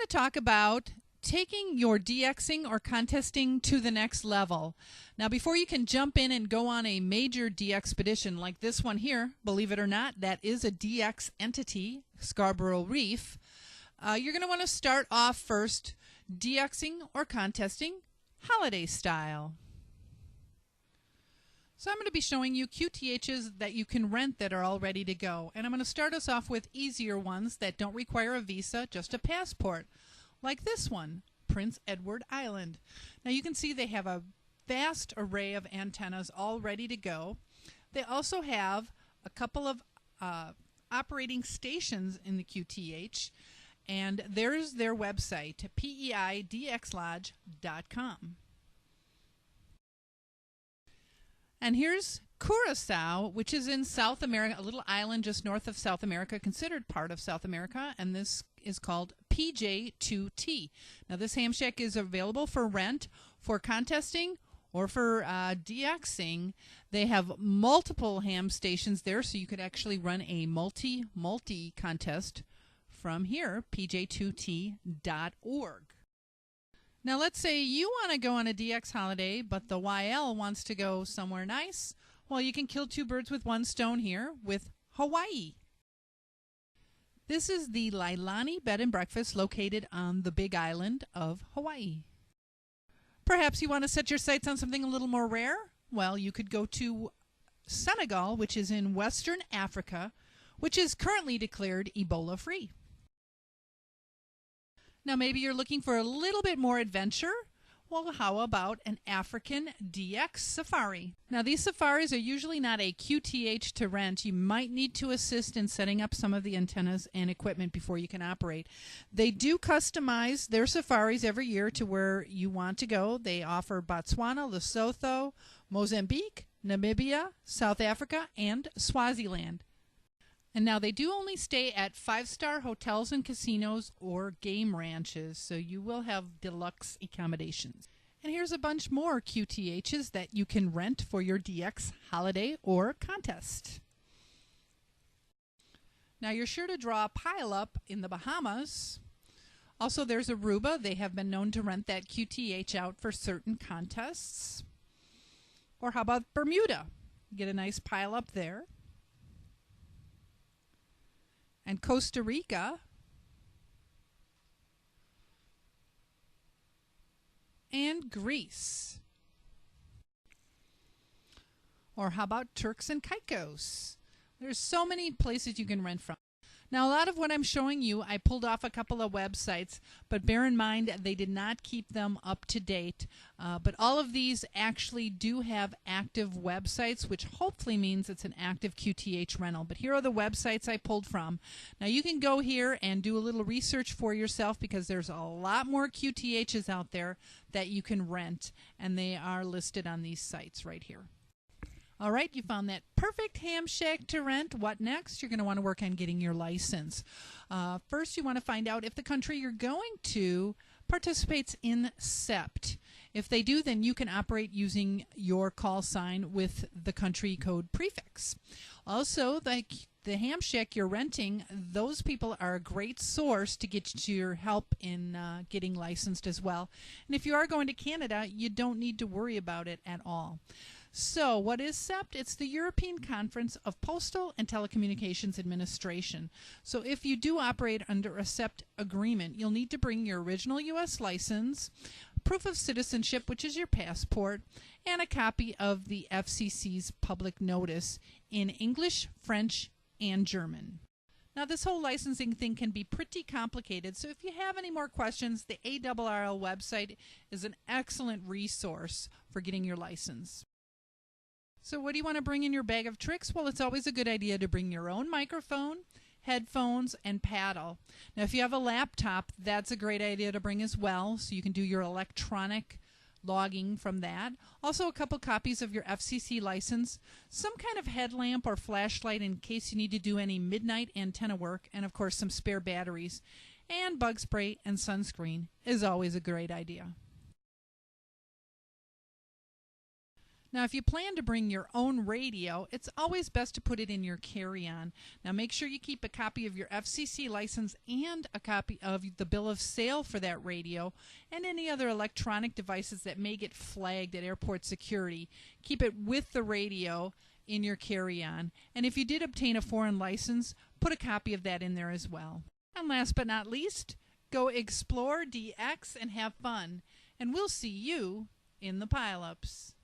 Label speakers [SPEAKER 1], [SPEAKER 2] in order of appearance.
[SPEAKER 1] to talk about taking your DXing or contesting to the next level. Now, before you can jump in and go on a major DXpedition like this one here, believe it or not, that is a DX entity, Scarborough Reef, you're going to want to start off first DXing or contesting holiday style. So I'm going to be showing you QTHs that you can rent that are all ready to go. And I'm going to start us off with easier ones that don't require a visa, just a passport. Like this one, Prince Edward Island. Now you can see they have a vast array of antennas all ready to go. They also have a couple of operating stations in the QTH, and there's their website, peidxlodge.com. And here's Curacao, which is in South America, a little island just north of South America, considered part of South America, and this is called PJ2T. Now this ham shack is available for rent, for contesting, or for DXing. They have multiple ham stations there, so you could actually run a multi contest from here, pj2t.org. Now let's say you want to go on a DX holiday, but the YL wants to go somewhere nice. Well, you can kill two birds with one stone here with Hawaii. This is the Lailani Bed and Breakfast located on the big island of Hawaii. Perhaps you want to set your sights on something a little more rare? Well, you could go to Senegal, which is in Western Africa, which is currently declared Ebola-free. Now maybe you're looking for a little bit more adventure. Well, how about an African DX safari? Now these safaris are usually not a QTH to rent. You might need to assist in setting up some of the antennas and equipment before you can operate. They do customize their safaris every year to where you want to go. They offer Botswana, Lesotho, Mozambique, Namibia, South Africa, and Swaziland. And now they do only stay at 5-star hotels and casinos or game ranches, so you will have deluxe accommodations. And here's a bunch more QTHs that you can rent for your DX holiday or contest. Now you're sure to draw a pile-up in the Bahamas. Also there's Aruba. They have been known to rent that QTH out for certain contests. Or how about Bermuda? Get a nice pile-up there. And Costa Rica, and Greece. Or how about Turks and Caicos? There's so many places you can rent from. Now a lot of what I'm showing you, I pulled off a couple of websites, but bear in mind they did not keep them up to date. But all of these actually do have active websites, which hopefully means it's an active QTH rental. But here are the websites I pulled from. Now you can go here and do a little research for yourself because there's a lot more QTHs out there that you can rent, and they are listed on these sites right here. All right, you found that perfect ham shack to rent. What next? You're going to want to work on getting your license. First, you want to find out if the country you're going to participates in SEPT. If they do, then you can operate using your call sign with the country code prefix. Also, the ham shack you're renting, those people are a great source to get your help in getting licensed as well. And if you are going to Canada, you don't need to worry about it at all. So what is SEPT? It's the European Conference of Postal and Telecommunications Administration. So if you do operate under a SEPT agreement, you'll need to bring your original U.S. license, proof of citizenship, which is your passport, and a copy of the FCC's public notice in English, French, and German. Now this whole licensing thing can be pretty complicated, so if you have any more questions, the ARRL website is an excellent resource for getting your license. So what do you want to bring in your bag of tricks? Well, it's always a good idea to bring your own microphone, headphones, and paddle. Now, if you have a laptop, that's a great idea to bring as well, so you can do your electronic logging from that. Also, a couple copies of your FCC license, some kind of headlamp or flashlight in case you need to do any midnight antenna work, and of course some spare batteries. And bug spray and sunscreen is always a great idea. Now, if you plan to bring your own radio, it's always best to put it in your carry-on. Now, make sure you keep a copy of your FCC license and a copy of the bill of sale for that radio and any other electronic devices that may get flagged at airport security. Keep it with the radio in your carry-on. And if you did obtain a foreign license, put a copy of that in there as well. And last but not least, go explore, DX, and have fun. And we'll see you in the pile-ups.